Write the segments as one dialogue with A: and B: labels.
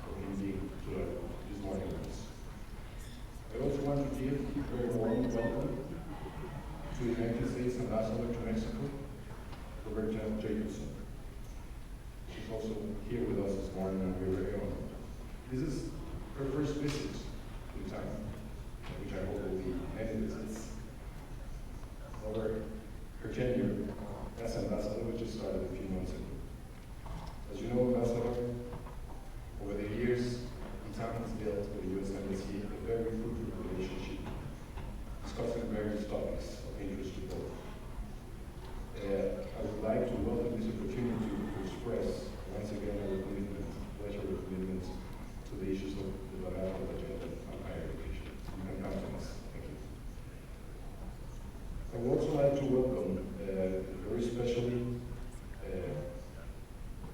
A: for him being this morning with us. I also want to give a very warm welcome to the United States Ambassador to Mexico, Conferencia. She's also here with us this morning, and we're very honored. This is her first visit to town, which I hope will be many visits. Over her tenure as ambassador, which just started a few months ago. As you know, Ambassador, over the years, Itaú has built with the U.S. Embassy a very fruitful relationship, discussing various topics of interest to both. I would like to welcome this opportunity to express once again our commitment, pleasure of commitment to the issues of the bilateral agenda on higher education. You can count on us. Thank you. I would also like to welcome very especially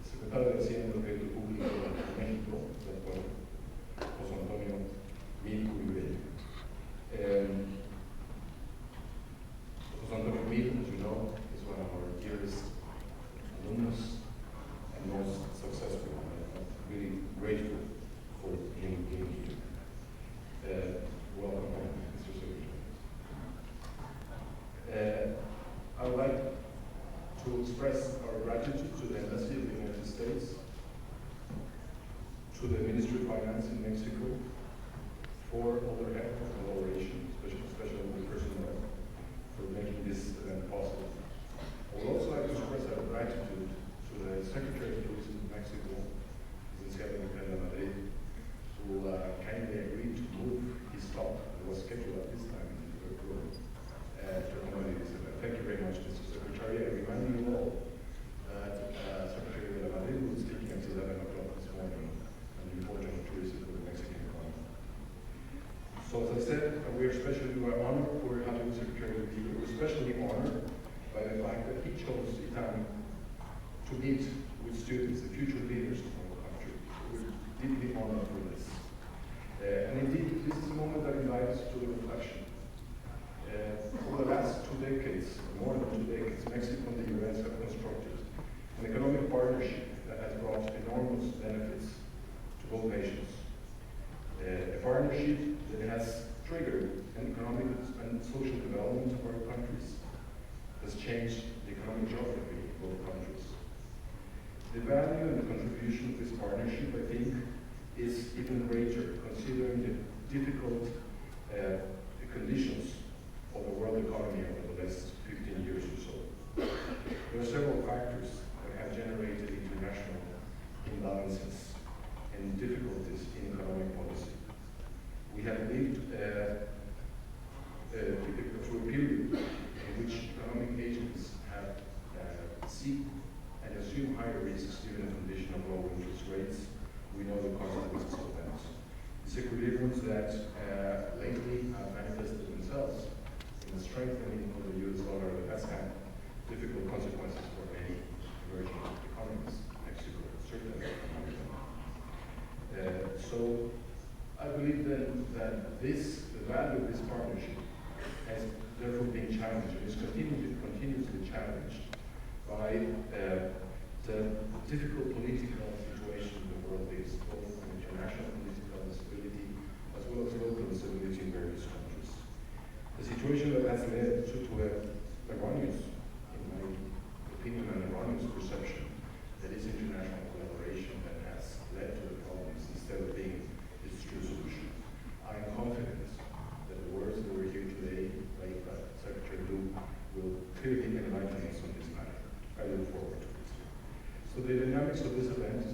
A: Secretario del Tesoro de México, Dr. José Antonio Mil Cubibel. José Antonio Mil, as you know, is one of our dearest alumnus and most successful. I'm really grateful for him being here. Welcome, Mr. Secretary. I would like to express our gratitude to the Embassy of the United States, to the Ministry of Finance in Mexico for all their help and collaboration, especially the personnel, for making this event possible. I would also like to express our gratitude to the Secretary of Tourism of Mexico, Licenciado Madrid, who kindly agreed to move his talk that was scheduled at this time in the room to accommodate this event. Thank you very much, Mr. Secretary. I remind you all that Secretary Madrid will be speaking at 11 o'clock this morning on the importance of tourism for the Mexican economy. So as I said, we are honored for having the Secretary with you. We're especially honored by the fact that he chose Italy to meet with students, the future leaders of our country. We're deeply honored for this. And indeed, this is a moment that invites to the reflection. For the last 2 decades, more than 2 decades, Mexico and the U.S. have constructed an economic partnership that has brought enormous benefits to both nations. A partnership that has triggered an economic and social development of our countries, has changed the economic geography of both countries. The value and the contribution of this partnership, I think, is even greater considering the difficult conditions of the world economy over the last 15 years or so. There are several factors that have generated international imbalances and difficulties in economic policy. We have lived through a period in which economic agents have seek and assume higher risks given the condition of low interest rates. We know the consequences of that. Disequilibriums that lately have manifested themselves in the strengthening of the US dollar that has had difficult consequences for many emerging economies, Mexico, certainly. So I believe then that the value of this partnership has therefore been challenged and is continuously challenged by the difficult political situation the world is, both from international political instability as well as local instability in various countries. The situation that has led to erroneous, in my opinion, an erroneous perception that is international collaboration that has led to the problems instead of being its true solution. I am confident that the words that were here today, like Secretary Liu, will clearly enlighten us on this matter. I look forward to it. So the dynamics of this event is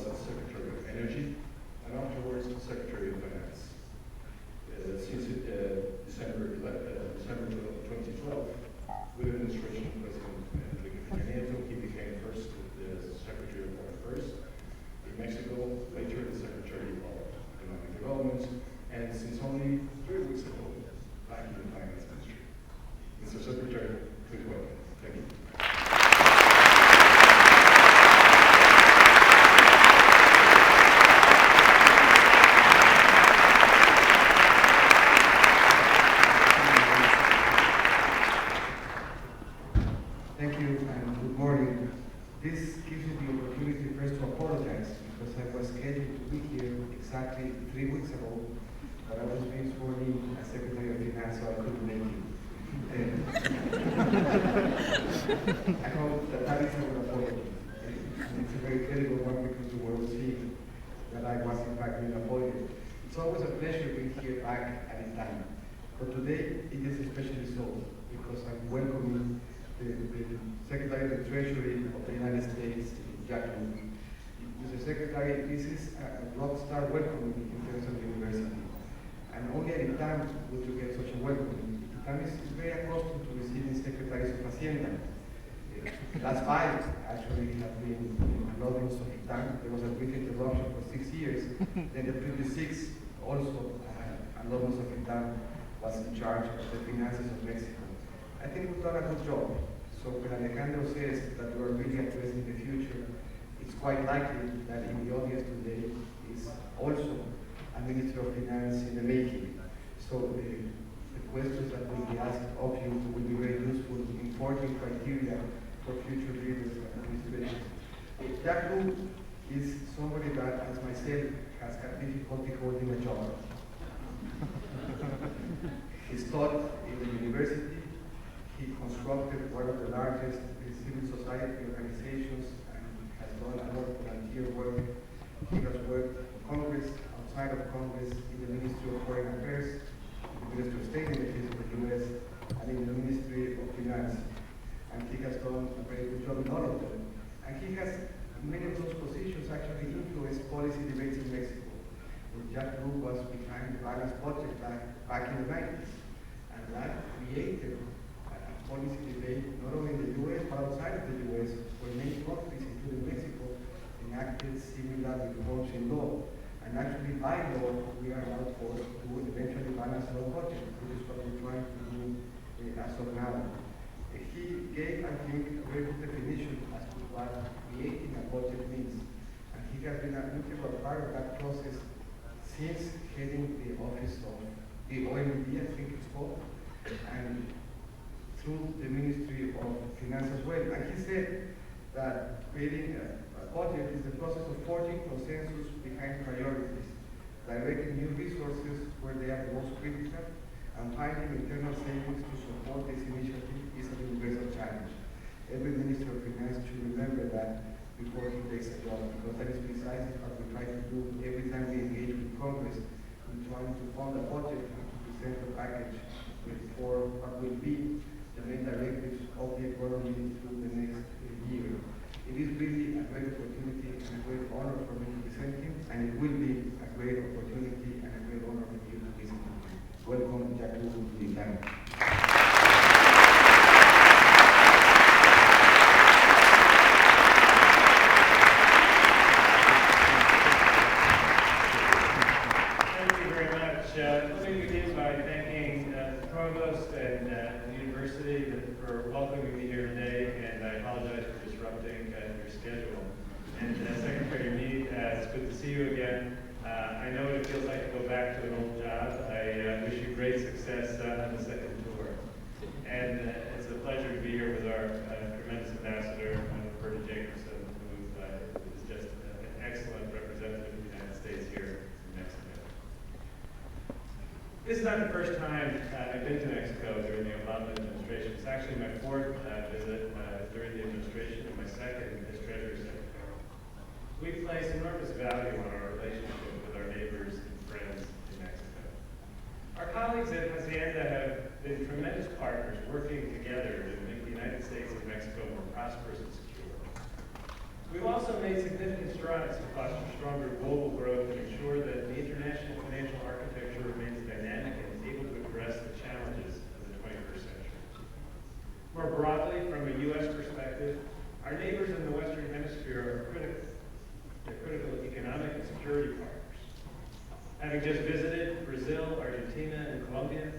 A: was Secretary of Energy, and afterwards Secretary of Finance. Since December 2012, with the administration of President Enrique Peña Nieto, he became first the Secretary of Foreign Affairs in Mexico, later the Secretary of Economic Development, and since only 3 weeks ago, back in the Finance Ministry. Mr. Secretary, please welcome. Thank you.
B: Thank you and good morning. This gives me the opportunity first to apologize because I was scheduled to be here exactly 3 weeks ago, but I was being sworn in as Secretary of Finance, so I couldn't make it. I hope that that is an apology. And it's a very credible one because the world sees that I was in fact being avoided. It's always a pleasure being here back at a time. But today it is especially so because I'm welcoming the Secretary of the Treasury of the United States, Jacob J. Mr. Secretary, this is a rock star welcoming in terms of the university. And only at a time would you get such a welcoming. ITAM is very accustomed to receiving Secretaries of Hacienda. Last 5 actually have been alumnus of ITAM. There was a brief interruption for 6 years. Then the previous 6 also alumnus of ITAM was in charge of the finances of Mexico. I think we've done a good job. So when Alejandro says that we are really addressing the future, it's quite likely that in the audience today is also a Minister of Finance in the making. So the questions that will be asked of you will be very useful in forging criteria for future leaders and administrations. Jacob is somebody that, as myself, has had difficulty holding a job. He's taught in the university. He constructed one of the largest civil society organizations and has done a lot of volunteer work. He has worked in Congress, outside of Congress, in the Ministry of Foreign Affairs, in the Ministry of State in the case of the US, and in the Ministry of Finance. And he has done a very good job in all of them. And he has, many of those positions actually influenced policy debates in Mexico. Jacob was behind the balanced budget back in the 90s. And that created policy debate, not only in the US, but outside of the US, where many countries, including Mexico, enacted similar reforms in law. And actually, by law, we are now forced to eventually balance our budget, which is what we're trying to do as of now. He gave, I think, a very good definition as to what creating a budget means. And he has been an integral part of that process since heading the office of the OMB, I think it's called, and through the Ministry of Finance as well. And he said that creating a budget is the process of forging consensus behind priorities, directing new resources where they are the most critical, and finding internal savings to support this initiative is a universal challenge. Every Minister of Finance should remember that before he takes a job, because that is precisely what we try to do every time we engage with Congress in trying to fund a budget and to present a package for what will be the main directives of the economy through the next year. It is really a great opportunity and a great honor for me to present him, and it will be a great opportunity and a great honor for you to visit him. Welcome, Jacob, to the ITAM.
C: Thank you very much. Let me begin by thanking the Provost and the University for welcoming me here today, and I apologize for disrupting your schedule. And Secretary Meade, it's good to see you again. I know what it feels like to go back to an old job. I wish you great success on the second tour. And it's a pleasure to be here with our tremendous ambassador, Roberta Jacobson, who is just an excellent representative of the United States here in Mexico. This is not the first time I've been to Mexico during the Obama administration. It's actually my 4th visit during the administration and my 2nd as Treasury Secretary. We place enormous value on our relationship with our neighbors and friends in Mexico. Our colleagues at Hacienda have been tremendous partners working together to make the United States and Mexico more prosperous and secure. We've also made significant strides to foster stronger global growth and ensure that the international financial architecture remains dynamic and able to address the challenges of the 21st century. More broadly, from a U.S. perspective, our neighbors in the Western Hemisphere are critical. They're critical economic and security partners. Having just visited Brazil, Argentina, and Colombia,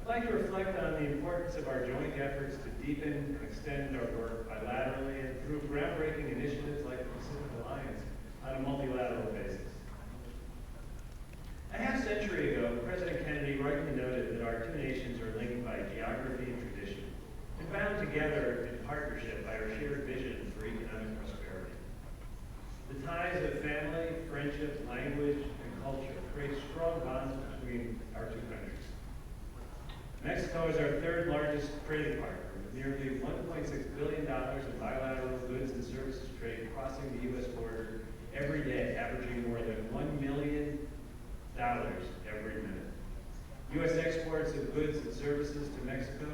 C: I'd like to reflect on the importance of our joint efforts to deepen and extend our work bilaterally and through groundbreaking initiatives like the Pacific Alliance on a multilateral basis. A half-century ago, President Kennedy rightly noted that our two nations are linked by geography and tradition, and bound together in partnership by our shared vision for economic prosperity. The ties of family, friendship, language, and culture create strong bonds between our two countries. Mexico is our third largest trading partner, with nearly $1.6 billion in bilateral goods and services trade crossing the U.S. border every day, averaging more than $1 million every minute. U.S. exports of goods and services to Mexico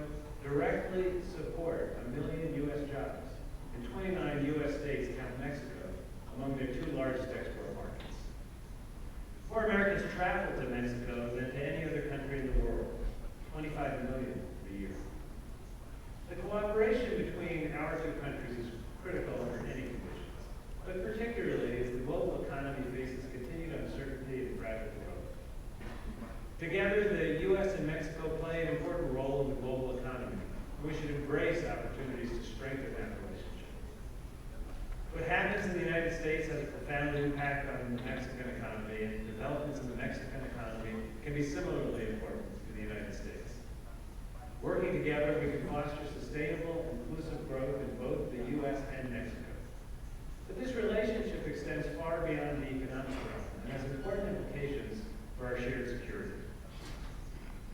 C: directly support 1 million U.S. jobs, and 29 U.S. states count Mexico among their two largest export markets. More Americans travel to Mexico than to any other country in the world, 25 million a year. The cooperation between our two countries is critical under any conditions, but particularly as the global economy faces continued uncertainty and fragile growth. Together, the U.S. and Mexico play an important role in the global economy. We should embrace opportunities to strengthen that relationship. What happens in the United States has a profound impact on the Mexican economy, and developments in the Mexican economy can be similarly important to the United States. Working together, we can foster sustainable, inclusive growth in both the U.S. and Mexico. But this relationship extends far beyond the economic realm and has important implications for our shared security.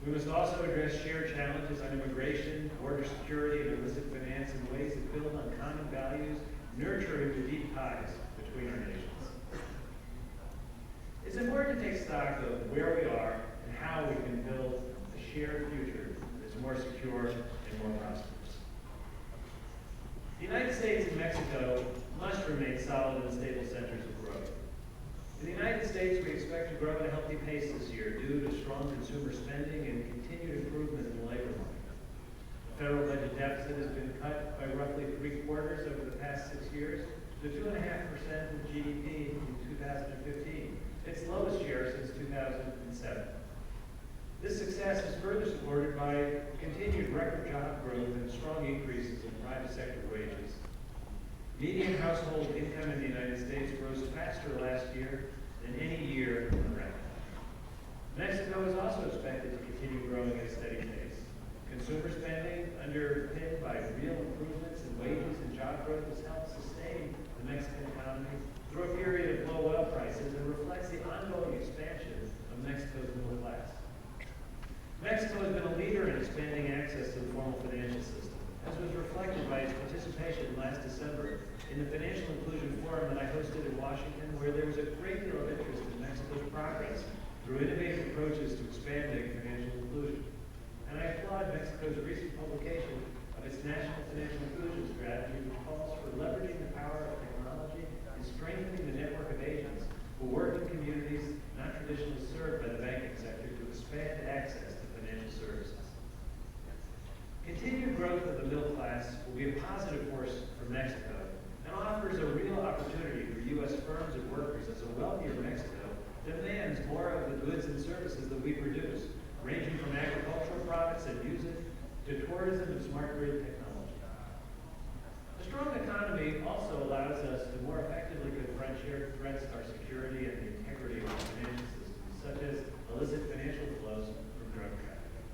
C: We must also address shared challenges on immigration, border security, and illicit finance in ways that build on common values, nurturing the deep ties between our nations. It's important to take stock of where we are and how we can build a shared future that's more secure and more prosperous. The United States and Mexico must remain solid and stable centers of growth. In the United States, we expect to grow at a healthy pace this year due to strong consumer spending and continued improvement in the labor market. The federal budget deficit has been cut by roughly 3/4 over the past 6 years to 2.5% of GDP in 2015, its lowest year since 2007. This success is further supported by continued record job growth and strong increases in private sector wages. Median household income in the United States rose faster last year than any year on record. Mexico is also expected to continue growing at a steady pace. Consumer spending, underpinned by real improvements in wages and job growth, has helped sustain the Mexican economy through a period of low oil prices and reflects the ongoing expansion of Mexico's middle class. Mexico has been a leader in expanding access to the formal financial system, as was reflected by its participation last December in the Financial Inclusion Forum that I hosted in Washington, where there was a great deal of interest in Mexico's progress through innovative approaches to expanding financial inclusion. And I applaud Mexico's recent publication of its National Financial Inclusion Strategy, which calls for leveraging the power of technology and strengthening the network of agents who work in communities not traditionally served by the banking sector to expand access to financial services. Continued growth of the middle class will be a positive force for Mexico and offers a real opportunity for U.S. firms and workers as a wealthier Mexico demands more of the goods and services that we produce, ranging from agricultural products and music to tourism and smart grid technology. A strong economy also allows us to more effectively confront shared threats to our security and the integrity of our financial systems, such as illicit financial flows from drug trafficking.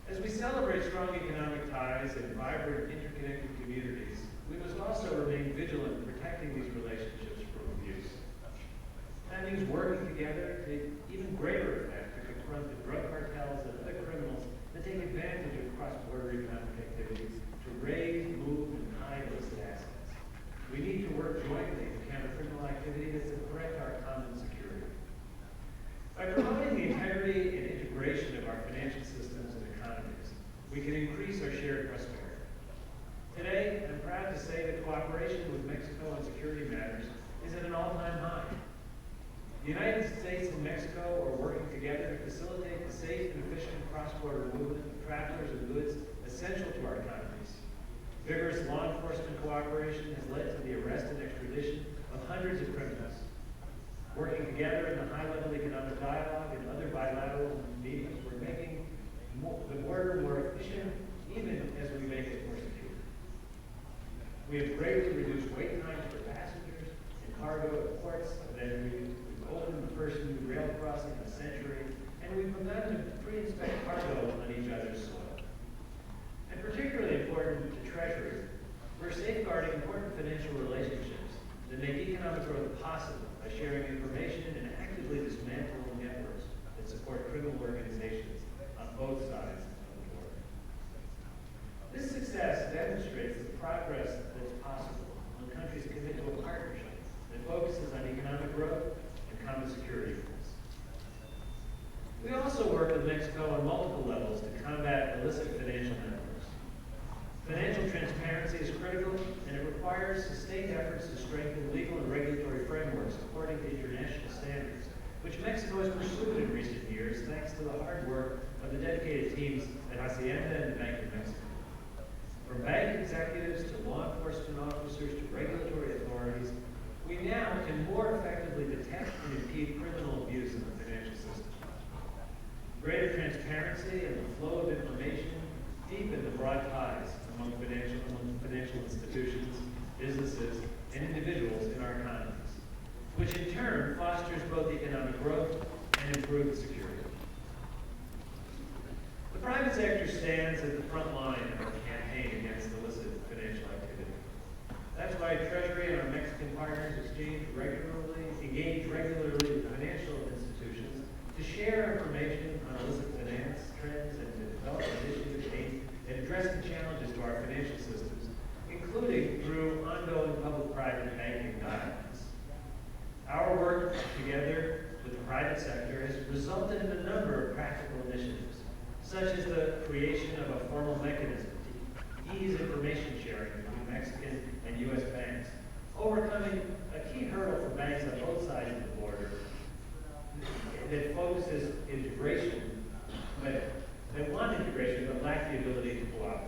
C: As we celebrate strong economic ties and vibrant, interconnected communities, we must also remain vigilant in protecting these relationships from abuse. That means working together to even greater effect to confront the drug cartels and other criminals that take advantage of cross-border economic activities to raise, move, and hide illicit assets. We need to work jointly to counter criminal activity that's a threat to our common security. By promoting the integrity and integration of our financial systems and economies, we can increase our shared prosperity. Today, I'm proud to say that cooperation with Mexico on security matters at an all-time high. The United States and Mexico are working together to facilitate the safe and efficient cross-border movement of travelers and goods essential to our economies. Vigorous law enforcement cooperation has led to the arrest and extradition of hundreds of criminals. Working together in the high-level economic dialogue and other bilateral meetings, we're making the border more efficient, even as we make it more secure. We have greatly reduced wait times for passengers and cargo at ports of entry. We've opened the first new rail crossing in a century, and we've begun to pre-inspect cargo on each other's soil. And particularly important to Treasury, we're safeguarding important financial relationships that make economic growth possible by sharing information and actively dismantling networks that support criminal organizations on both sides of the border. This success demonstrates the progress that's possible when countries commit to a partnership that focuses on economic growth and common security goals. We also work with Mexico on multiple levels to combat illicit financial networks. Financial transparency is critical, and it requires sustained efforts to strengthen legal and regulatory frameworks according to international standards, which Mexico has pursued in recent years thanks to the hard work of the dedicated teams at Hacienda and the Bank of Mexico. From bank executives to law enforcement officers to regulatory authorities, we now can more effectively detect and impede criminal abuse in the financial system. Greater transparency and the flow of information deepen the broad ties among financial institutions, businesses, and individuals in our economies, which in turn fosters both economic growth and improved security. The private sector stands at the front line in our campaign against illicit financial activity. That's why Treasury and our Mexican partners engage regularly with financial institutions to share information on illicit finance trends and to develop initiatives aimed at addressing challenges to our financial systems, including through ongoing public-private banking dialogues. Our work together with the private sector has resulted in a number of practical initiatives, such as the creation of a formal mechanism to ease information sharing between Mexican and U.S. banks, overcoming a key hurdle for banks on both sides of the border that focuses integration, that want integration but lack the ability to cooperate.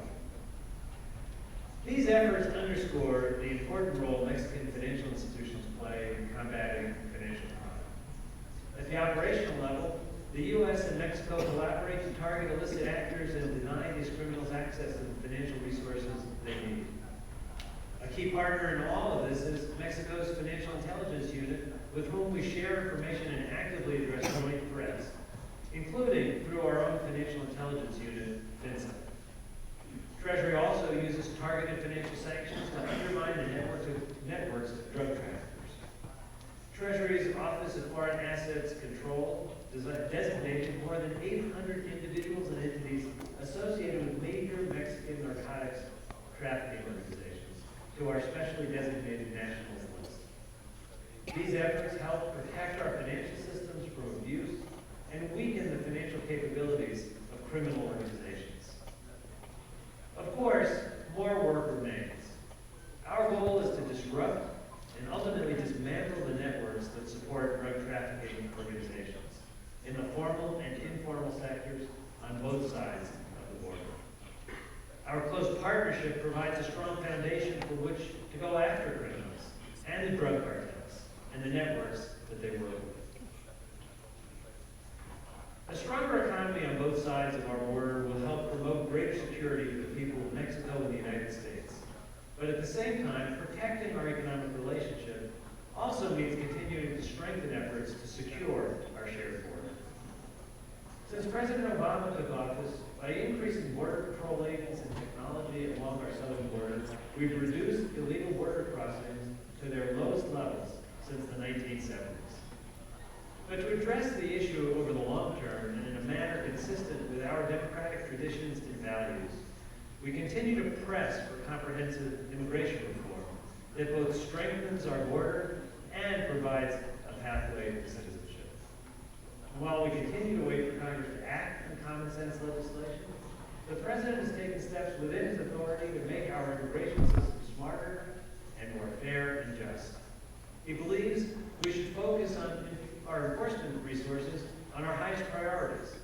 C: These efforts underscore the important role Mexican financial institutions play in combating financial crime. At the operational level, the U.S. and Mexico collaborate to target illicit actors and deny these criminals access to the financial resources they need. A key partner in all of this is Mexico's Financial Intelligence Unit, with whom we share information and actively address joint threats, including through our own Financial Intelligence Unit, FinCEN. Treasury also uses targeted financial sanctions to undermine the networks of drug traffickers. Treasury's Office of Foreign Assets Control designated more than 800 individuals and entities associated with major Mexican narcotics trafficking organizations to our specially designated nationals list. These efforts help protect our financial systems from abuse and weaken the financial capabilities of criminal organizations. Of course, more work remains. Our goal is to disrupt and ultimately dismantle the networks that support drug trafficking organizations in the formal and informal sectors on both sides of the border. Our close partnership provides a strong foundation for which to go after criminals and the drug cartels and the networks that they work with. A stronger economy on both sides of our border will help promote greater security for the people of Mexico and the United States. But at the same time, protecting our economic relationship also means continuing to strengthen efforts to secure our shared border. Since President Obama took office, by increasing border patrol agents and technology along our southern border, we've reduced illegal border crossings to their lowest levels since the 1970s. But to address the issue over the long term and in a manner consistent with our democratic traditions and values, we continue to press for comprehensive immigration reform that both strengthens our border and provides a pathway to citizenship. And while we continue to wait for Congress to act on common sense legislation, the President has taken steps within his authority to make our immigration system smarter and more fair and just. He believes we should focus on our enforcement resources on our highest priorities: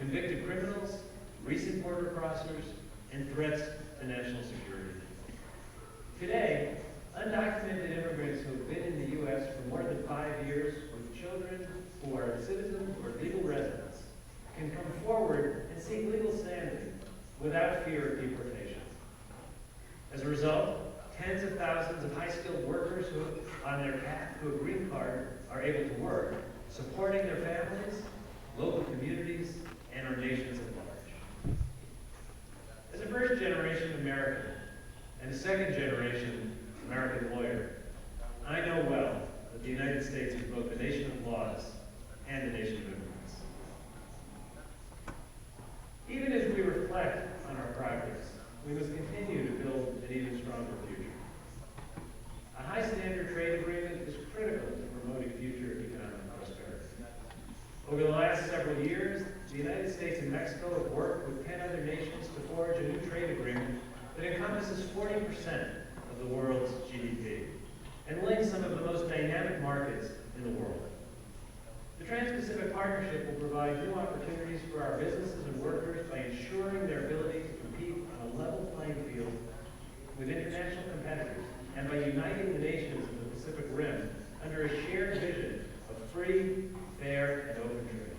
C: convicted criminals, recent border crossers, and threats to national security. Today, undocumented immigrants who have been in the U.S. for more than 5 years with children who are citizens or legal residents can come forward and seek legal standing without fear of deportation. As a result, tens of thousands of high-skilled workers who, on their path to a green card, are able to work, supporting their families, local communities, and our nations at large. As a first-generation American and a second-generation American lawyer, I know well that the United States is both a nation of laws and a nation of immigrants. Even as we reflect on our progress, we must continue to build an even stronger future. A high-standard trade agreement is critical to promoting future economic prosperity. Over the last several years, the United States and Mexico have worked with 10 other nations to forge a new trade agreement that encompasses 40% of the world's GDP and links some of the most dynamic markets in the world. The Trans-Pacific Partnership will provide new opportunities for our businesses and workers by ensuring their ability to compete on a level playing field with international competitors and by uniting the nations of the Pacific Rim under a shared vision of free, fair, and open trade.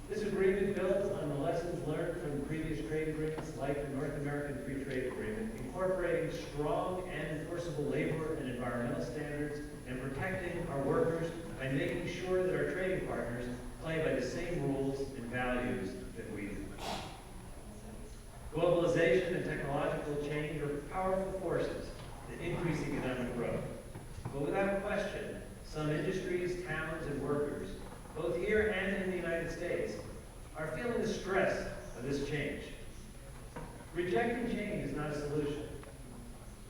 C: This agreement builds on the lessons learned from previous trade agreements like the North American Free Trade Agreement, incorporating strong and enforceable labor and environmental standards and protecting our workers by making sure that our trading partners play by the same rules and values that we do. Globalization and technological change are powerful forces that increase economic growth. But without question, some industries, towns, and workers, both here and in the United States, are feeling the stress of this change. Rejecting change is not a solution.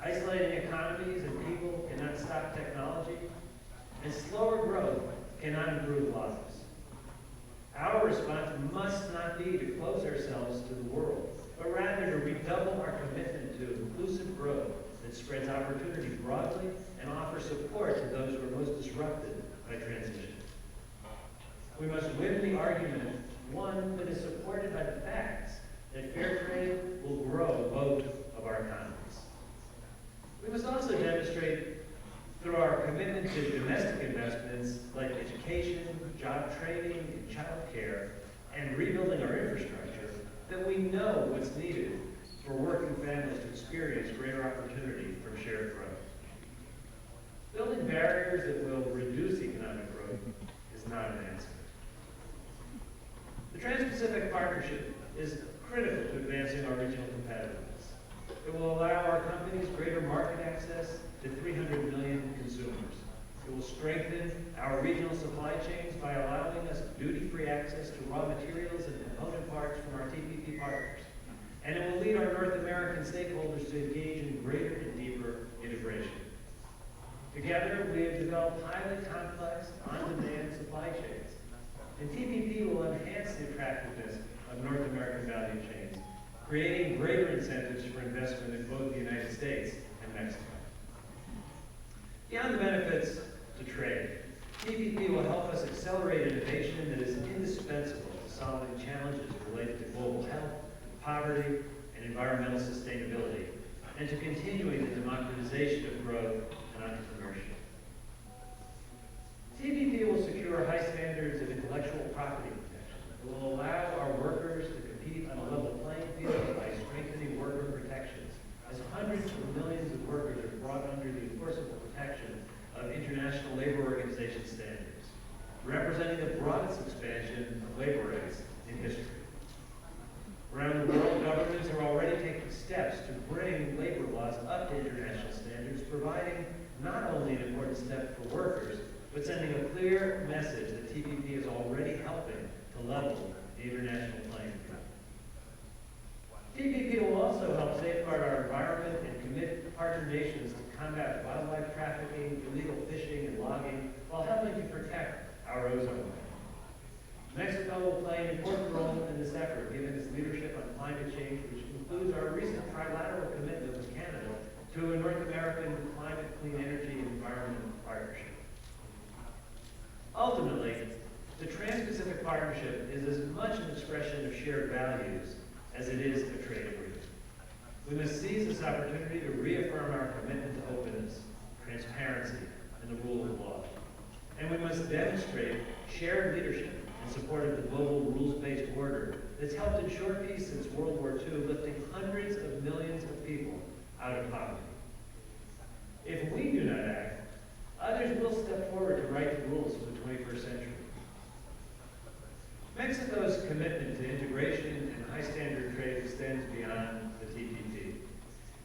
C: Isolating economies and people cannot stop technology, and slower growth cannot improve lives. Our response must not be to close ourselves to the world, but rather to redouble our commitment to inclusive growth that spreads opportunity broadly and offers support to those who are most disrupted by transition. We must win the argument, one that is supported by the facts, that fair trade will grow both of our economies. We must also demonstrate through our commitment to domestic investments like education, job training, and child care, and rebuilding our infrastructure, that we know what's needed for working families to experience greater opportunity from shared growth. Building barriers that will reduce economic growth is not an answer. The Trans-Pacific Partnership is critical to advancing our regional competitiveness. It will allow our companies greater market access to 300 million consumers. It will strengthen our regional supply chains by allowing us duty-free access to raw materials and component parts from our TPP partners. And it will lead our North American stakeholders to engage in greater and deeper integration. Together, we have developed highly complex, on-demand supply chains. And TPP will enhance the attractiveness of North American value chains, creating greater incentives for investment in both the United States and Mexico. Beyond the benefits to trade, TPP will help us accelerate innovation that is indispensable to solving challenges related to global health, poverty, and environmental sustainability, and to continuing the democratization of growth and entrepreneurship. TPP will secure high standards of intellectual property protection. It will allow our workers to compete on a level playing field by strengthening worker protections, as hundreds of millions of workers are brought under the enforceable protection of International Labor Organization standards, representing the broadest expansion of labor rights in history. Around the world, governments are already taking steps to bring labor laws up to international standards, providing not only an important step for workers, but sending a clear message that TPP is already helping to level the international playing field. TPP will also help safeguard our environment and commit partner nations to combat wildlife trafficking, illegal fishing, and logging, while helping to protect our ozone layer. Mexico will play an important role in this effort, given its leadership on climate change, which includes our recent trilateral commitment with Canada to a North American climate, clean energy, and environment partnership. Ultimately, the Trans-Pacific Partnership is as much an expression of shared values as it is a trade agreement. We must seize this opportunity to reaffirm our commitment to openness, transparency, and the rule of law. And we must demonstrate shared leadership in support of the global rules-based order that's helped ensure peace since World War II, lifting hundreds of millions of people out of poverty. If we do not act, others will step forward to write the rules for the 21st century. Mexico's commitment to integration and high-standard trade extends beyond the TPP.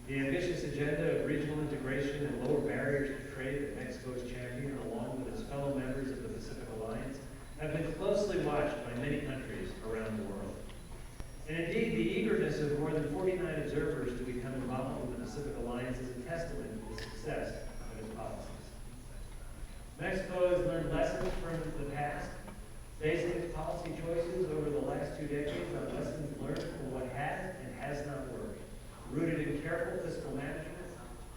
C: The ambitious agenda of regional integration and lower barriers to trade that Mexico has championed, along with its fellow members of the Pacific Alliance, have been closely watched by many countries around the world. And indeed, the eagerness of more than 49 observers to become involved in the Pacific Alliance is a testament to the success of its policies. Mexico has learned lessons from the past, basing its policy choices over the last 2 decades on lessons learned from what has and has not worked, rooted in careful fiscal management,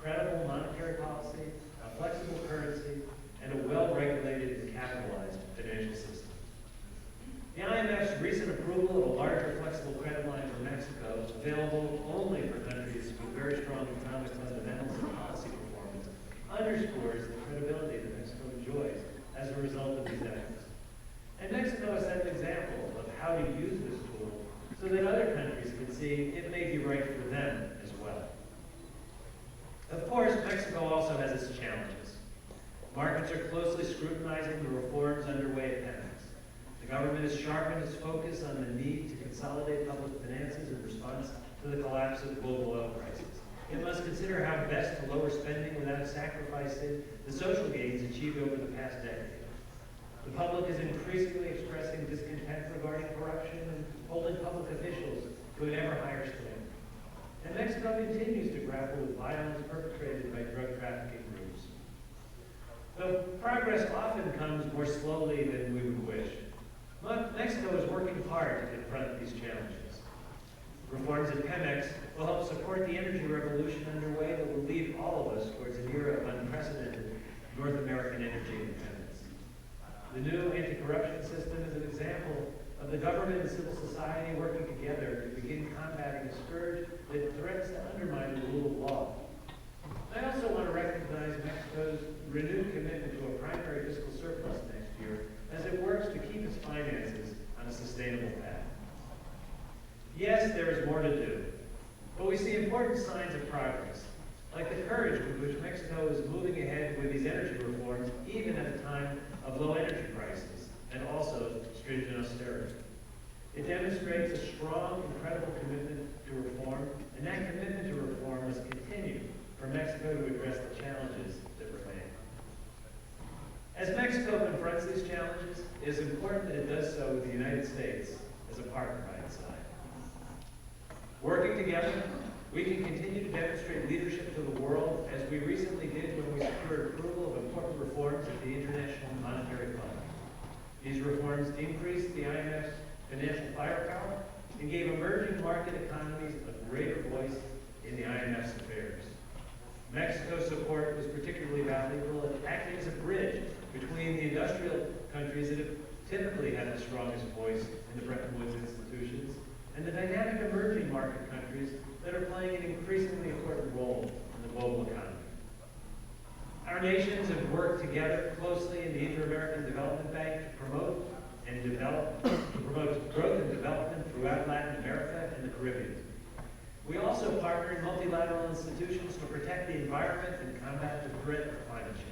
C: credible monetary policy, a flexible currency, and a well-regulated and capitalized financial system. The IMF's recent approval of a larger flexible credit line for Mexico, available only for countries with very strong economic fundamentals and policy performance, underscores the credibility that Mexico enjoys as a result of these efforts. And Mexico has set an example of how to use this tool so that other countries can see it may be right for them as well. Of course, Mexico also has its challenges. Markets are closely scrutinizing the reforms underway at Pemex. The government has sharpened its focus on the need to consolidate public finances in response to the collapse of global oil prices. It must consider how best to lower spending without sacrificing the social gains achieved over the past decade. The public is increasingly expressing discontent regarding corruption and holding public officials to an ever higher standard. And Mexico continues to grapple with violence perpetrated by drug trafficking groups. Though progress often comes more slowly than we would wish, Mexico is working hard to confront these challenges. Reforms at Pemex will help support the energy revolution underway that will lead all of us towards an era of unprecedented North American energy independence. The new anti-corruption system is an example of the government and civil society working together to begin combating a scourge that threatens to undermine the rule of law. I also want to recognize Mexico's renewed commitment to a primary fiscal surplus next year as it works to keep its finances on a sustainable path. Yes, there is more to do, but we see important signs of progress, like the courage with which Mexico is moving ahead with these energy reforms, even at a time of low energy prices and also stringent austerity. It demonstrates a strong and credible commitment to reform, and that commitment to reform must continue for Mexico to address the challenges that remain. As Mexico confronts these challenges, it is important that it does so with the United States as a partner by its side. Working together, we can continue to demonstrate leadership to the world, as we recently did when we secured approval of important reforms at the International Monetary Fund. These reforms increased the IMF's financial firepower and gave emerging market economies a greater voice in the IMF's affairs. Mexico's support was particularly valuable in acting as a bridge between the industrial countries that have typically had the strongest voice in the Bretton Woods institutions and the dynamic emerging market countries that are playing an increasingly important role in the global economy. Our nations have worked together closely in the Inter-American Development Bank to promote growth and development throughout Latin America and the Caribbean. We also partner in multilateral institutions to protect the environment and combat the threat of climate change.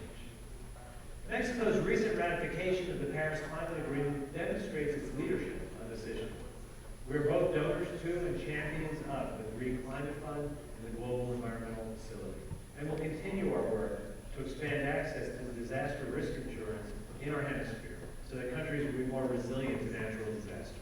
C: Mexico's recent ratification of the Paris Climate Agreement demonstrates its leadership on this issue. We're both donors to and champions of the Green Climate Fund and the Global Environmental Facility, and will continue our work to expand access to disaster risk insurance in our hemisphere so that countries will be more resilient to natural disasters.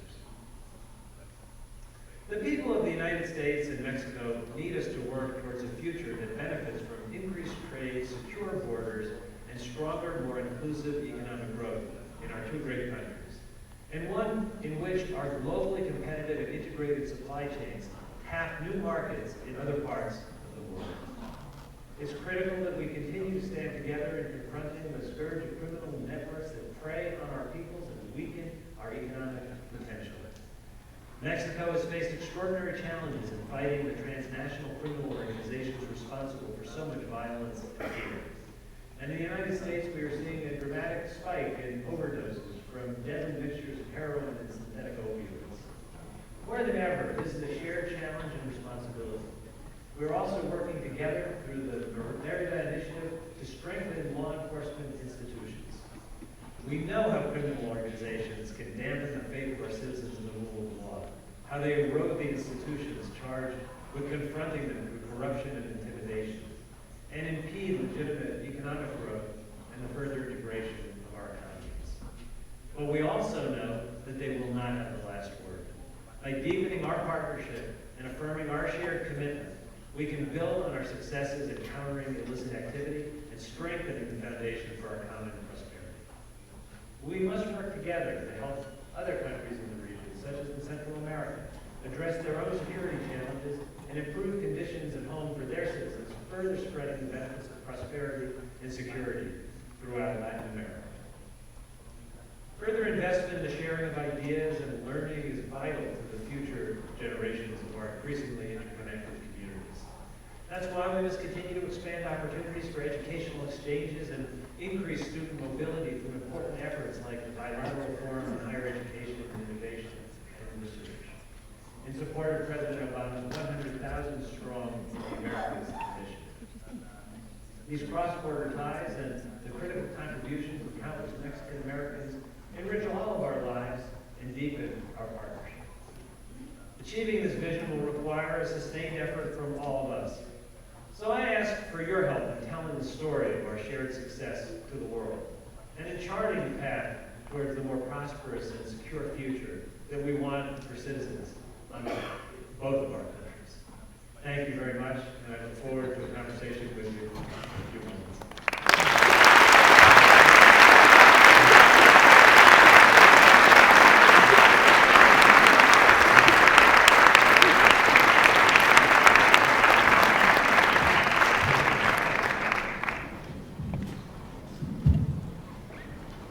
C: The people of the United States and Mexico need us to work towards a future that benefits from increased trade, secure borders, and stronger, more inclusive economic growth in our two great countries, and one in which our globally competitive and integrated supply chains tap new markets in other parts of the world. It's critical that we continue to stand together in confronting the scourge of criminal networks that prey on our peoples and weaken our economic potential. Mexico has faced extraordinary challenges in fighting the transnational criminal organizations responsible for so much violence and fear. And in the United States, we are seeing a dramatic spike in overdoses from deadly mixtures of heroin and synthetic opioids. More than ever, this is a shared challenge and responsibility. We are also working together through the Merida Initiative to strengthen law enforcement institutions. We know how criminal organizations can dampen the faith of our citizens in the rule of law, how they erode the institutions charged with confronting them through corruption and intimidation, and impede legitimate economic growth and the further degradation of our economies. But we also know that they will not have the last word. By deepening our partnership and affirming our shared commitment, we can build on our successes in countering illicit activity and strengthening the foundation for our common prosperity. We must work together to help other countries in the region, such as in Central America, address their own security challenges and improve conditions at home for their citizens, further spreading the benefits of prosperity and security throughout Latin America. Further investment in the sharing of ideas and learning is vital to the future generations of our increasingly interconnected communities. That's why we must continue to expand opportunities for educational exchanges and increase student mobility through important efforts like the Bilateral Forum on Higher Education and Innovation and Research. In support of President Obama's 100,000 strong Americans initiative. These cross-border ties and the critical contributions of countless Mexican Americans enrich all of our lives and deepen our partnership. Achieving this vision will require a sustained effort from all of us. So I ask for your help in telling the story of our shared success to the world and in charting the path towards the more prosperous and secure future that we want for citizens on both of our countries. Thank you very much, and I look forward to a conversation with you in a few moments.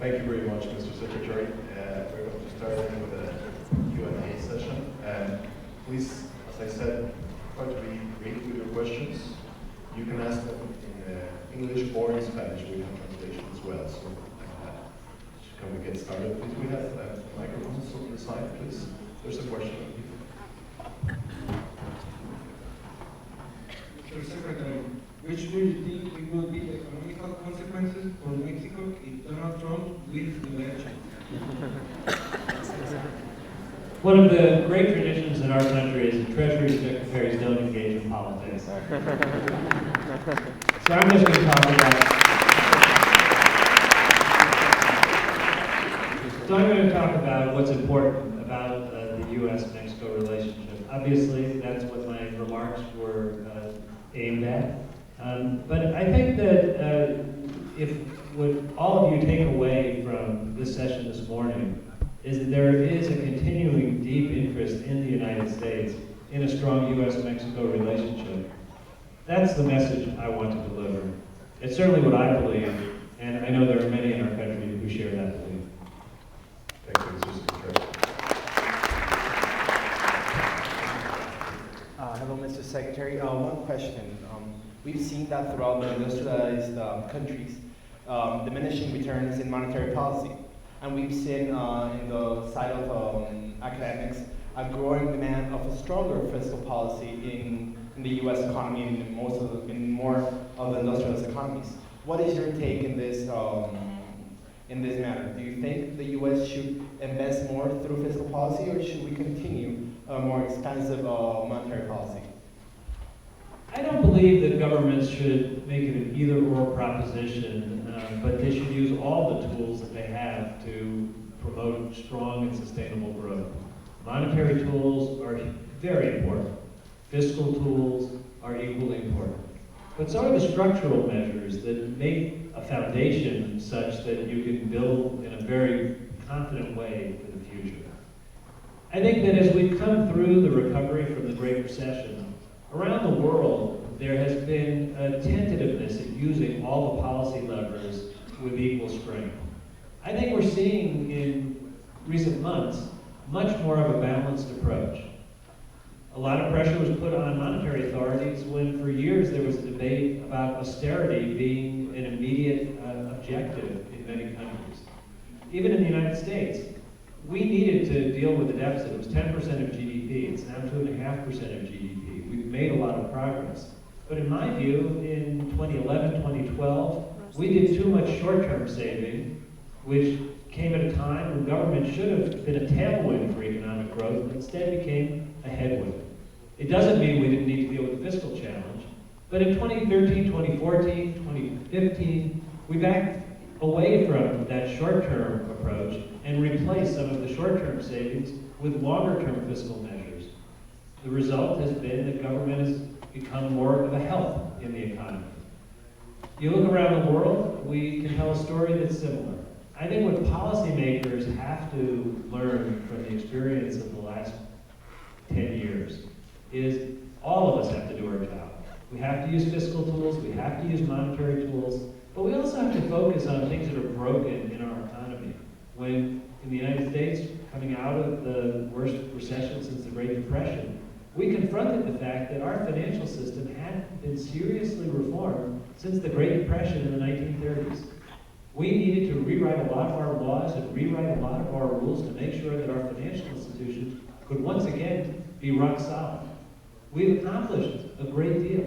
A: Thank you very much, Mr. Secretary. We're going to start with a Q&A session. Please, as I said, try to be brief with your questions. You can ask them in English or in Spanish. We have translation as well. So, can we get started? Please, we have microphones on the side, please. There's a question.
B: Mr. Secretary, which do you think will be the economic consequences for Mexico if Donald Trump wins the election?
C: One of the great traditions in our country is that Treasury Secretaries don't engage in politics. So I'm just going to talk about what's important about the U.S.-Mexico relationship. Obviously, that's what my remarks were aimed at. But I think that if what all of you take away from this session this morning is that there is a continuing deep interest in the United States in a strong U.S.-Mexico relationship. That's the message I want to deliver. It's certainly what I believe, and I know there are many in our country who share that belief.
A: Thank you, Mr. Secretary.
D: Hello, Mr. Secretary. One question. We've seen that throughout the industrialized countries, diminishing returns in monetary policy. And we've seen in the side of academics a growing demand of a stronger fiscal policy in the U.S. economy and in more of the industrialized economies. What is your take in this matter? Do you think the U.S. should invest more through fiscal policy, or should we continue a more expansive monetary policy?
C: I don't believe that governments should make it an either-or proposition, but they should use all the tools that they have to promote strong and sustainable growth. Monetary tools are very important. Fiscal tools are equally important. But so are the structural measures that make a foundation such that you can build in a very confident way for the future. I think that as we've come through the recovery from the Great Recession, around the world, there has been a tentativeness in using all the policy levers with equal strength. I think we're seeing in recent months much more of a balanced approach. A lot of pressure was put on monetary authorities when for years there was a debate about austerity being an immediate objective in many countries. Even in the United States, we needed to deal with the deficit. It was 10% of GDP. It's now 2.5% of GDP. We've made a lot of progress. But in my view, in 2011, 2012, we did too much short-term saving, which came at a time when government should have been a tailwind for economic growth, but instead became a headwind. It doesn't mean we didn't need to deal with the fiscal challenge, but in 2013, 2014, 2015, we backed away from that short-term approach and replaced some of the short-term savings with longer-term fiscal measures. The result has been that government has become more of a help in the economy. You look around the world, we can tell a story that's similar. I think what policymakers have to learn from the experience of the last 10 years is all of us have to do our job. We have to use fiscal tools, we have to use monetary tools, but we also have to focus on things that are broken in our economy. When in the United States, coming out of the worst recession since the Great Depression, we confronted the fact that our financial system hadn't been seriously reformed since the Great Depression in the 1930s. We needed to rewrite a lot of our laws and rewrite a lot of our rules to make sure that our financial institutions could once again be rock solid. We've accomplished a great deal.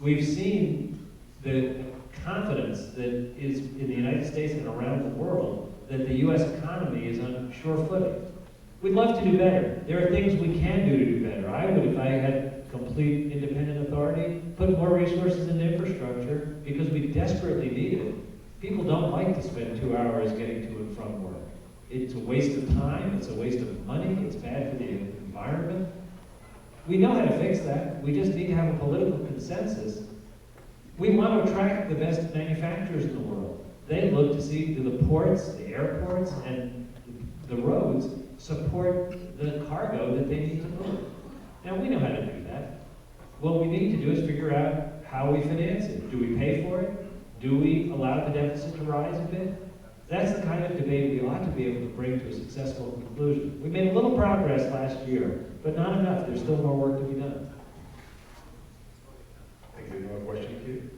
C: We've seen the confidence that is in the United States and around the world that the U.S. economy is on sure footing. We'd love to do better. There are things we can do to do better. I would, if I had complete independent authority, put more resources in infrastructure because we desperately need it. People don't like to spend 2 hours getting to and from work. It's a waste of time, it's a waste of money, it's bad for the environment. We know how to fix that. We just need to have a political consensus. We want to attract the best manufacturers in the world. They look to see do the ports, the airports, and the roads support the cargo that they need to move. Now, we know how to do that. What we need to do is figure out how we finance it. Do we pay for it? Do we allow the deficit to rise a bit? That's the kind of debate we ought to be able to bring to a successful conclusion. We made a little progress last year, but not enough. There's still more work to be done.
A: Thank you. Another question, Keith?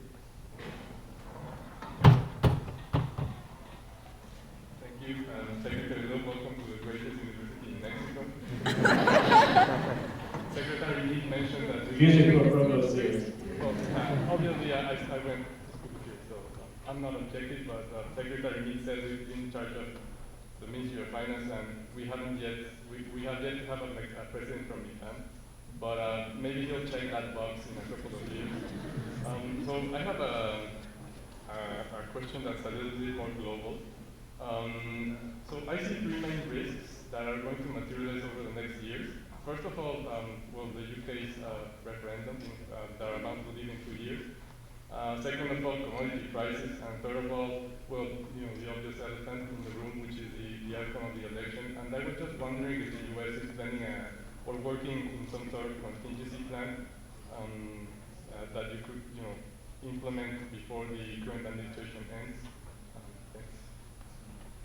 E: Thank you. Secretary, welcome to the greatest university in Mexico. Secretary Lee mentioned that...
C: Music provost series.
E: Well, obviously, I went to school here, so I'm not objective, but Secretary Lee says he's in charge of the Ministry of Finance, and we have yet to have a president from Japan, but maybe he'll check that box in a couple of years. So I have a question that's a little bit more global. So I see three main risks that are going to materialize over the next years. First of all, the UK's referendum that are about to leave in 2 years. Second of all, commodity prices, and third of all, the obvious elephant in the room, which is the outcome of the election. And I was just wondering if the US is planning or working in some sort of contingency plan that you could, implement before the current administration ends. Thanks.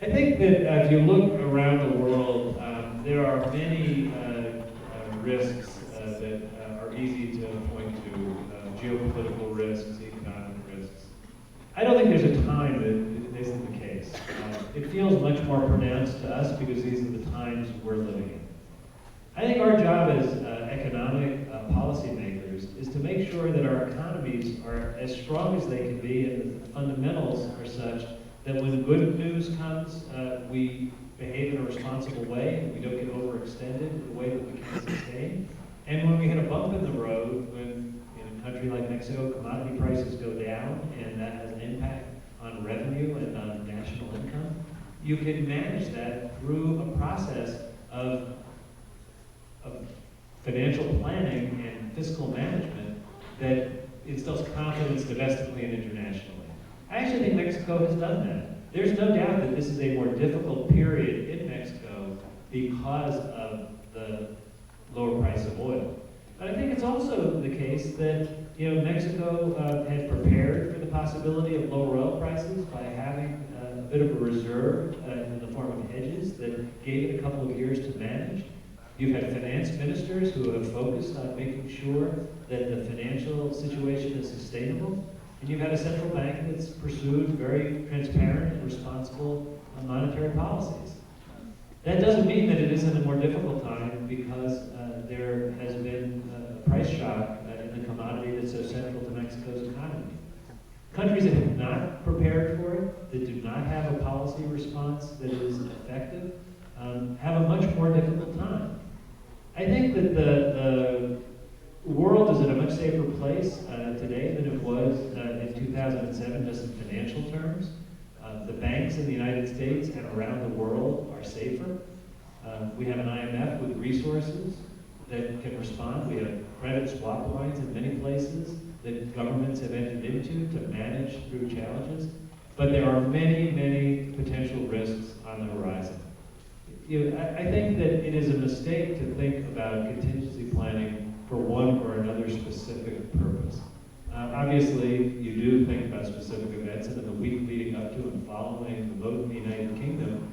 C: I think that if you look around the world, there are many risks that are easy to point to, geopolitical risks, economic risks. I don't think there's a time that this isn't the case. It feels much more pronounced to us because these are the times we're living in. I think our job as economic policymakers is to make sure that our economies are as strong as they can be and the fundamentals are such that when good news comes, we behave in a responsible way and we don't get overextended in a way that we can sustain. And when we hit a bump in the road, when in a country like Mexico, commodity prices go down and that has an impact on revenue and on national income, you can manage that through a process of financial planning and fiscal management that instills confidence domestically and internationally. I actually think Mexico has done that. There's no doubt that this is a more difficult period in Mexico because of the lower price of oil. But I think it's also the case that Mexico had prepared for the possibility of lower oil prices by having a bit of a reserve in the form of hedges that gave it a couple of years to manage. You've had finance ministers who have focused on making sure that the financial situation is sustainable. And you've had a central bank that's pursued very transparent and responsible monetary policies. That doesn't mean that it isn't a more difficult time, because there has been a price shock in the commodity that's so central to Mexico's economy. Countries that have not prepared for it, that do not have a policy response that is effective, have a much more difficult time. I think that the world is in a much safer place today than it was in 2007, just in financial terms. The banks in the United States and around the world are safer. We have an IMF with resources that can respond. We have credit swap lines in many places that governments have entered into to manage through challenges. But there are many, many potential risks on the horizon. I think that it is a mistake to think about contingency planning for one or another specific purpose. Obviously, you do think about specific events, and in the week leading up to and following the vote in the United Kingdom,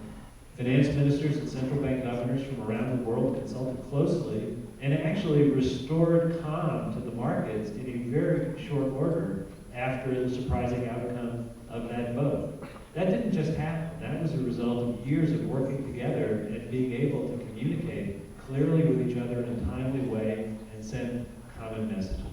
C: finance ministers and central bank governors from around the world consulted closely and actually restored calm to the markets in a very short order after the surprising outcome of that vote. That didn't just happen. That was a result of years of working together and being able to communicate clearly with each other in a timely way and send common messages.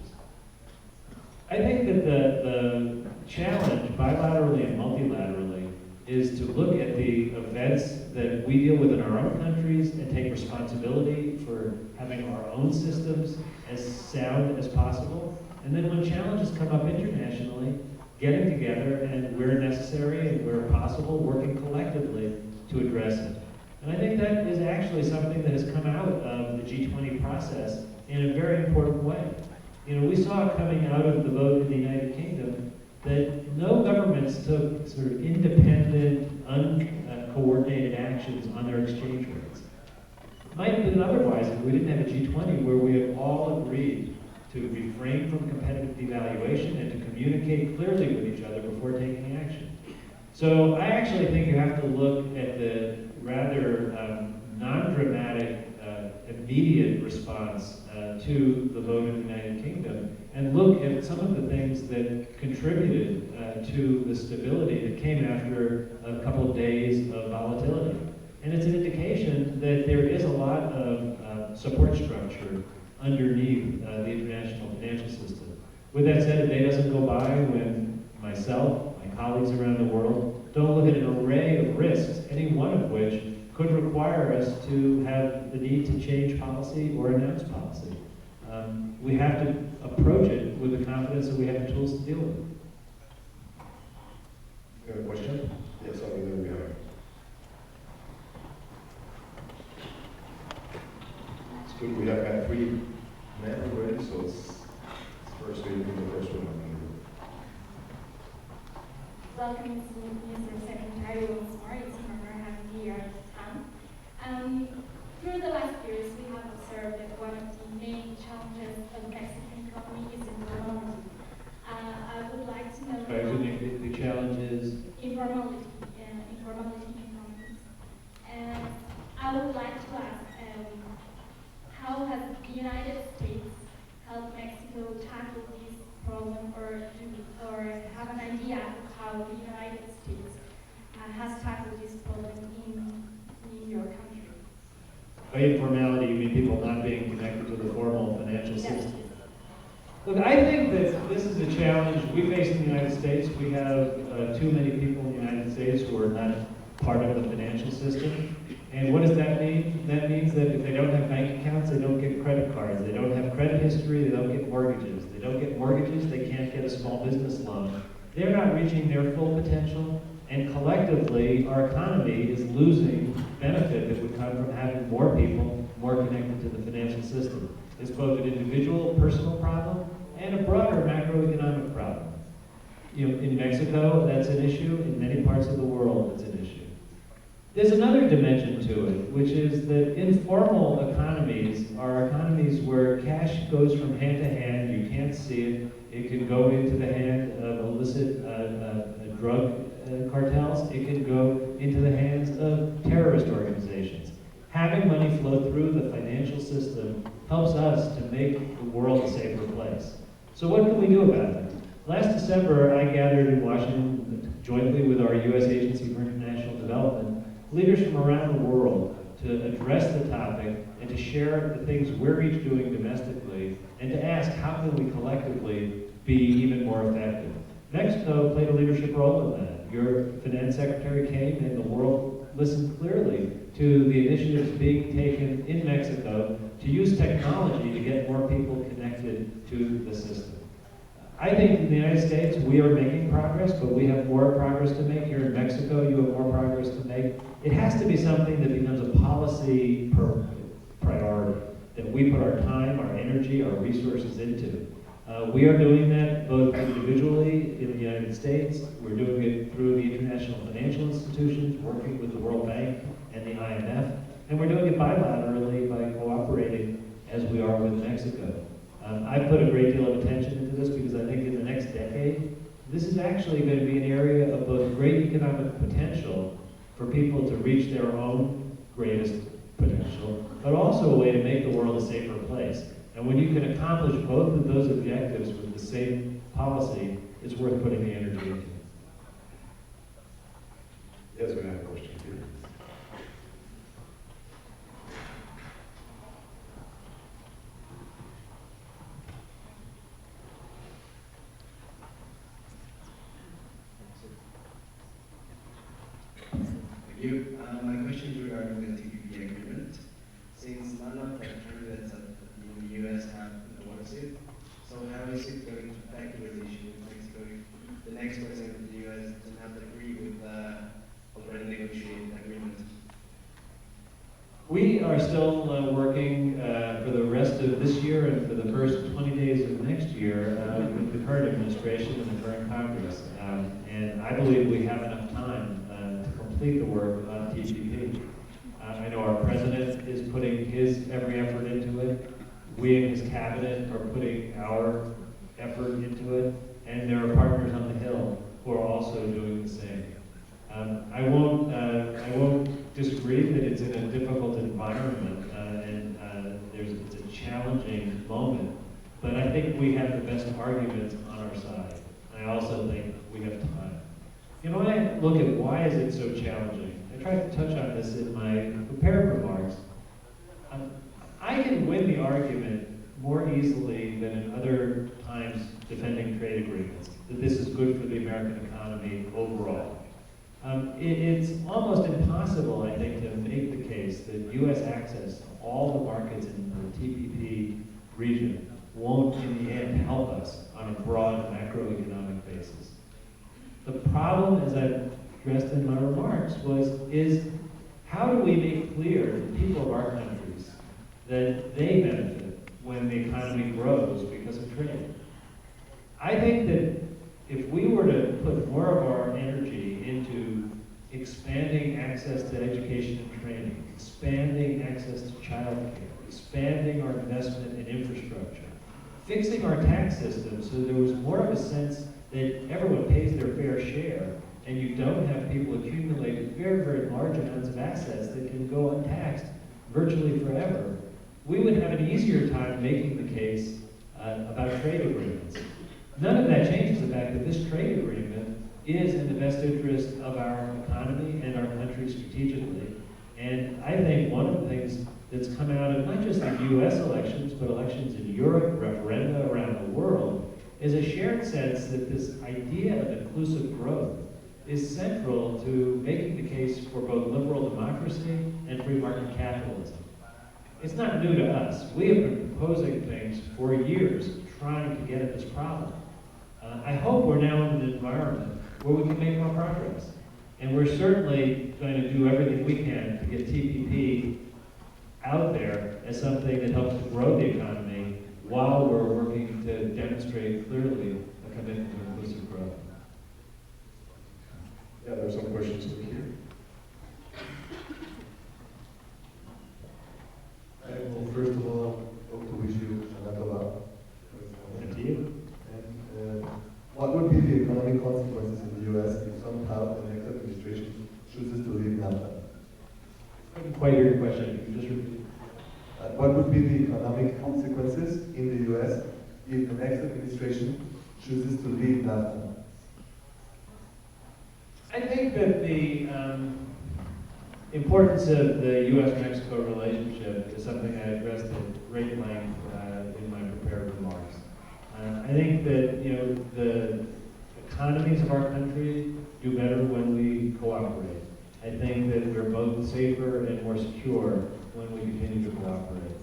C: I think that the challenge, bilaterally and multilaterally, is to look at the events that we deal with in our own countries and take responsibility for having our own systems as sound as possible. And then when challenges come up internationally, getting together and where necessary and where possible, working collectively to address it. And I think that is actually something that has come out of the G20 process in a very important way. We saw coming out of the vote in the United Kingdom that no governments took sort of independent, uncoordinated actions on their exchange rates. It might have been otherwise if we didn't have a G20 where we had all agreed to refrain from competitive devaluation and to communicate clearly with each other before taking action. So I actually think you have to look at the rather non-dramatic, immediate response to the vote in the United Kingdom and look at some of the things that contributed to the stability that came after a couple of days of volatility. And it's an indication that there is a lot of support structure underneath the international financial system. With that said, a day doesn't go by when myself, my colleagues around the world, don't look at an array of risks, any one of which could require us to have the need to change policy or announce policy. We have to approach it with the confidence that we have the tools to deal with it.
A: You have a question? Yes, over there we have it. It's good, we have had 3 men already, so it's first we do the first one.
F: Welcome to Mr. Secretary once more. It's an honor having you here at the time. Through the last years, we have observed that one of the main challenges of the Mexican economy is informality. I would like to know
C: The challenge is
F: informality in economies. And I would like to ask, how has the United States helped Mexico tackle this problem, or have an idea of how the United States has tackled this problem in your country?
C: by informality, you mean people not being connected to the formal financial system. Look, I think that this is a challenge we face in the United States. We have too many people in the United States who are not part of the financial system. And what does that mean? That means that if they don't have bank accounts, they don't get credit cards. They don't have credit history, they don't get mortgages. They don't get mortgages, they can't get a small business loan. They're not reaching their full potential, and collectively, our economy is losing benefit that would come from having more people more connected to the financial system. It's both an individual, personal problem and a broader macroeconomic problem. You know, in Mexico, that's an issue. In many parts of the world, it's an issue. There's another dimension to it, which is that informal economies are economies where cash goes from hand to hand, you can't see it. It can go into the hand of illicit drug cartels. It can go into the hands of terrorist organizations. Having money flow through the financial system helps us to make the world a safer place. So what can we do about it? Last December, I gathered in Washington jointly with our U.S. Agency for International Development, leaders from around the world to address the topic and to share the things we're each doing domestically and to ask how can we collectively be even more effective. Mexico played a leadership role in that. Your finance secretary came and the world listened clearly to the initiatives being taken in Mexico to use technology to get more people connected to the system. I think in the United States we are making progress, but we have more progress to make. Here in Mexico, you have more progress to make. It has to be something that becomes a policy priority, that we put our time, our energy, our resources into. We are doing that both individually in the United States. We're doing it through the international financial institutions, working with the World Bank and the IMF, and we're doing it bilaterally by cooperating as we are with Mexico. I put a great deal of attention into this because I think in the next decade, this is actually going to be an area of both great economic potential for people to reach their own greatest potential, but also a way to make the world a safer place. And when you can accomplish both of those objectives with the same policy, it's worth putting the energy into.
A: Yes, we have a question here.
G: Thank you. My question is regarding the TPP agreement. Since none of the candidates in the U.S. have endorsed it, so how is it going to affect the relationship with Mexico if the next president of the U.S. does not agree with the already negotiated agreement?
C: We are still working for the rest of this year and for the first 20 days of next year with the current administration and the current Congress. And I believe we have enough time to complete the work on TPP. I know our president is putting his every effort into it. We in his cabinet are putting our effort into it. And there are partners on the Hill who are also doing the same. I won't disagree that it's in a difficult environment and it's a challenging moment, but I think we have the best arguments on our side. I also think we have time. You know, when I look at why is it so challenging, I tried to touch on this in my prepared remarks. I can win the argument more easily than in other times defending trade agreements, that this is good for the American economy overall. It's almost impossible, I think, to make the case that U.S. access to all the markets in the TPP region won't, in the end, help us on a broad macroeconomic basis. The problem, as I addressed in my remarks, is how do we make clear to the people of our countries that they benefit when the economy grows because of trade? I think that if we were to put more of our energy into expanding access to education and training, expanding access to child care, expanding our investment in infrastructure, fixing our tax system so there was more of a sense that everyone pays their fair share and you don't have people accumulate very, very large amounts of assets that can go untaxed virtually forever, we would have an easier time making the case about trade agreements. None of that changes the fact that this trade agreement is in the best interest of our economy and our country strategically. And I think one of the things that's come out of not just the U.S. elections, but elections in Europe, referenda around the world, is a shared sense that this idea of inclusive growth is central to making the case for both liberal democracy and free market capitalism. It's not new to us. We have been proposing things for years trying to get at this problem. I hope we're now in an environment where we can make more progress. And we're certainly going to do everything we can to get TPP out there as something that helps to grow the economy while we're working to demonstrate clearly a commitment to inclusive growth.
A: Yeah, there are some questions over here.
H: economic consequences in the U.S. if somehow the next administration chooses to leave NAFTA?
C: I didn't quite hear your question. Can you just repeat?
H: What would be the economic consequences in the U.S. if the next administration chooses to leave NAFTA?
C: I think that the importance of the U.S.-Mexico relationship is something I addressed at great length in my prepared remarks. I think that the economies of our country do better when we cooperate. I think that we're both safer and more secure when we continue to cooperate.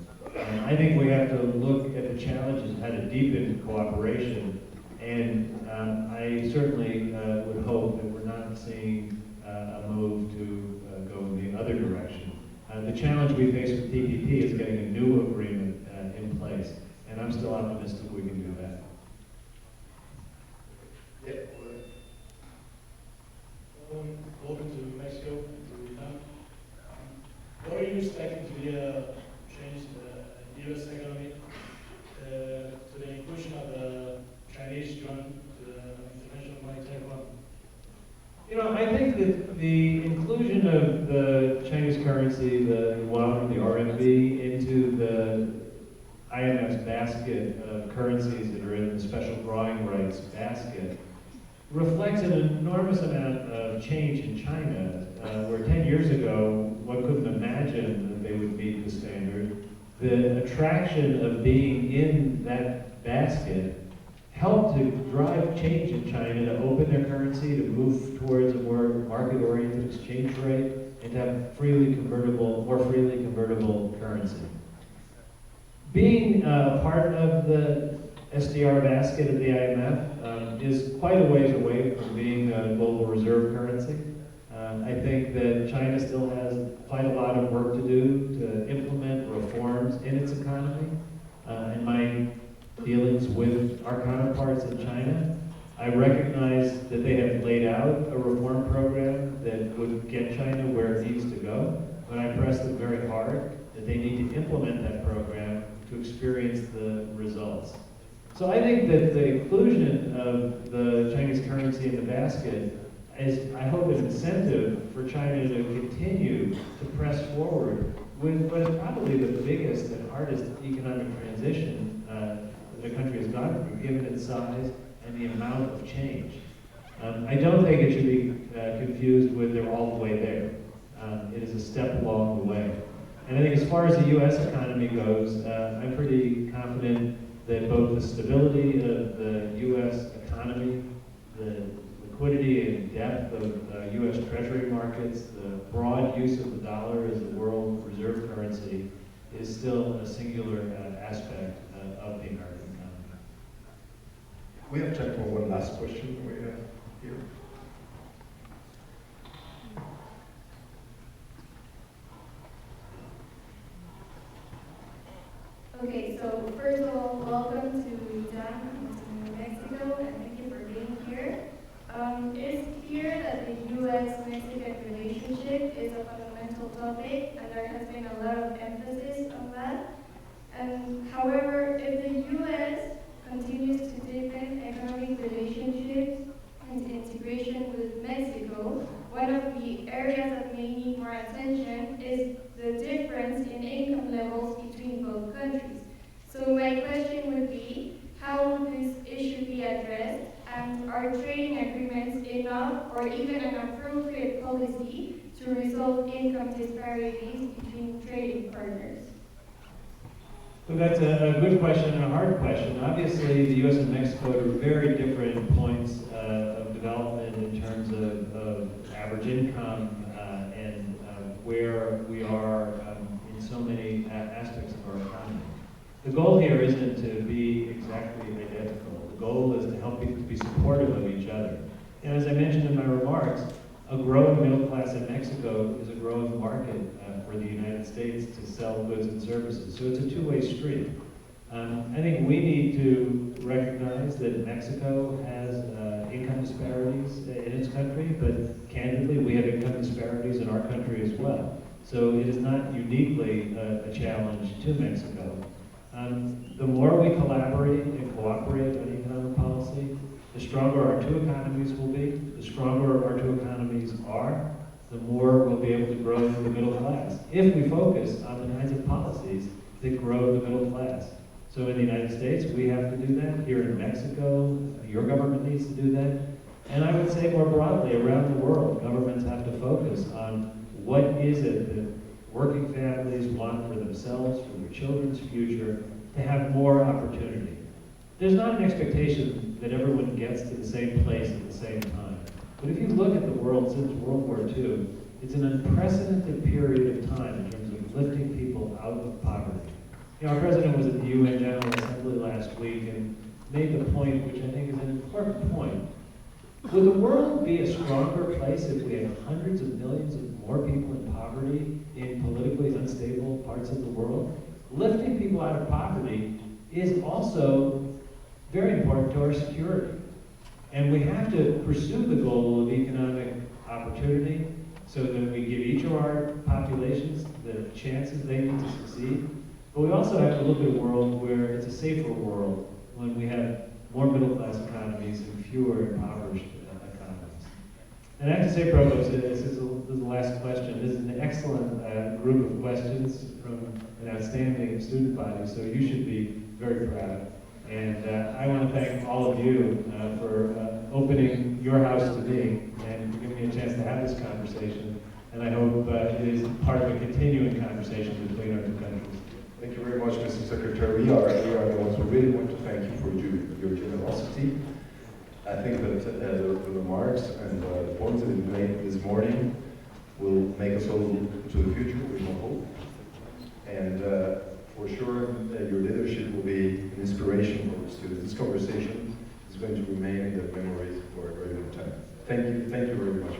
C: I think we have to look at the challenges of how to deepen cooperation, and I certainly would hope that we're not seeing a move to go in the other direction. The challenge we face with TPP is getting a new agreement in place, and I'm still optimistic we can do that.
I: Welcome to Mexico, to Vietnam. What are you expecting to be a change in the U.S. economy to the inclusion of the Chinese yuan to the International Monetary Fund?
C: I think that the inclusion of the Chinese currency, the yuan, the RMB, into the IMF's basket of currencies that are in the special drawing rights basket reflects an enormous amount of change in China, where 10 years ago, one couldn't imagine that they would meet the standard. The attraction of being in that basket helped to drive change in China, to open their currency, to move towards a more market-oriented exchange rate, and to have more freely convertible currency. Being part of the SDR basket of the IMF is quite a ways away from being a global reserve currency. I think that China still has quite a lot of work to do to implement reforms in its economy. In my dealings with our counterparts in China, I recognize that they have laid out a reform program that would get China where it needs to go, but I press them very hard that they need to implement that program to experience the results. So I think that the inclusion of the Chinese currency in the basket is, I hope, an incentive for China to continue to press forward with what is probably the biggest and hardest economic transition that the country has gone through, given its size and the amount of change. I don't think it should be confused with they're all the way there. It is a step along the way. And I think as far as the U.S. economy goes, I'm pretty confident that both the stability of the U.S. economy, the liquidity and depth of U.S. Treasury markets, the broad use of the dollar as a world reserve currency is still a singular aspect of the American economy.
A: We have time for one last question we have here.
F: Okay, so first of all, welcome to Mexico, and thank you for being here. It's clear that the U.S.-Mexican relationship is a fundamental topic, and there has been a lot of emphasis on that. However, if the U.S. continues to deepen economic relationships and integration with Mexico, one of the areas that may need more attention is the difference in income levels between both countries. So my question would be, how would this issue be addressed, and are trading agreements enough or even an appropriate policy to resolve income disparities between trading partners?
C: So that's a good question and a hard question. Obviously, the U.S. and Mexico are very different points of development in terms of average income and where we are in so many aspects of our economy. The goal here isn't to be exactly identical. The goal is to help people to be supportive of each other. And as I mentioned in my remarks, a growing middle class in Mexico is a growing market for the United States to sell goods and services. So it's a two-way street. I think we need to recognize that Mexico has income disparities in its country, but candidly, we have income disparities in our country as well. So it is not uniquely a challenge to Mexico. The more we collaborate and cooperate on economic policy,
J: the stronger our two economies will be. The stronger our two economies are, the more we'll be able to grow the middle class, if we focus on the kinds of policies that grow the middle class. So in the United States, we have to do that. Here in Mexico, your government needs to do that. And I would say more broadly, around the world, governments have to focus on what is it that working families want for themselves, for their children's future, to have more opportunity. There's not an expectation that everyone gets to the same place at the same time. But if you look at the world since World War II, it's an unprecedented period of time in terms of lifting people out of poverty. You know, our president was at the UN General Assembly last week and made the point, which I think is an important point. Would the world be a stronger place if we had hundreds of millions of more people in poverty in politically unstable parts of the world? Lifting people out of poverty is also very important to our security. And we have to pursue the goal of economic opportunity so that we give each of our populations the chances they need to succeed. But we also have to look at a world where it's a safer world when we have more middle-class economies and fewer impoverished economies. And I have to say, Provost, this is the last question. This is an excellent group of questions from an outstanding student body, so you should be very proud. And I want to thank all of you for opening your house to me and giving me a chance to have this conversation. And I hope it is part of a continuing conversation between our two countries.
A: Thank you very much, Mr. Secretary. We are the ones who really want to thank you for your generosity. I think that the remarks and the points that you made this morning will make us all look to the future with more hope. And for sure, your leadership will be an inspiration for the students. This conversation is going to remain in their memories for a very long time. Thank you very much.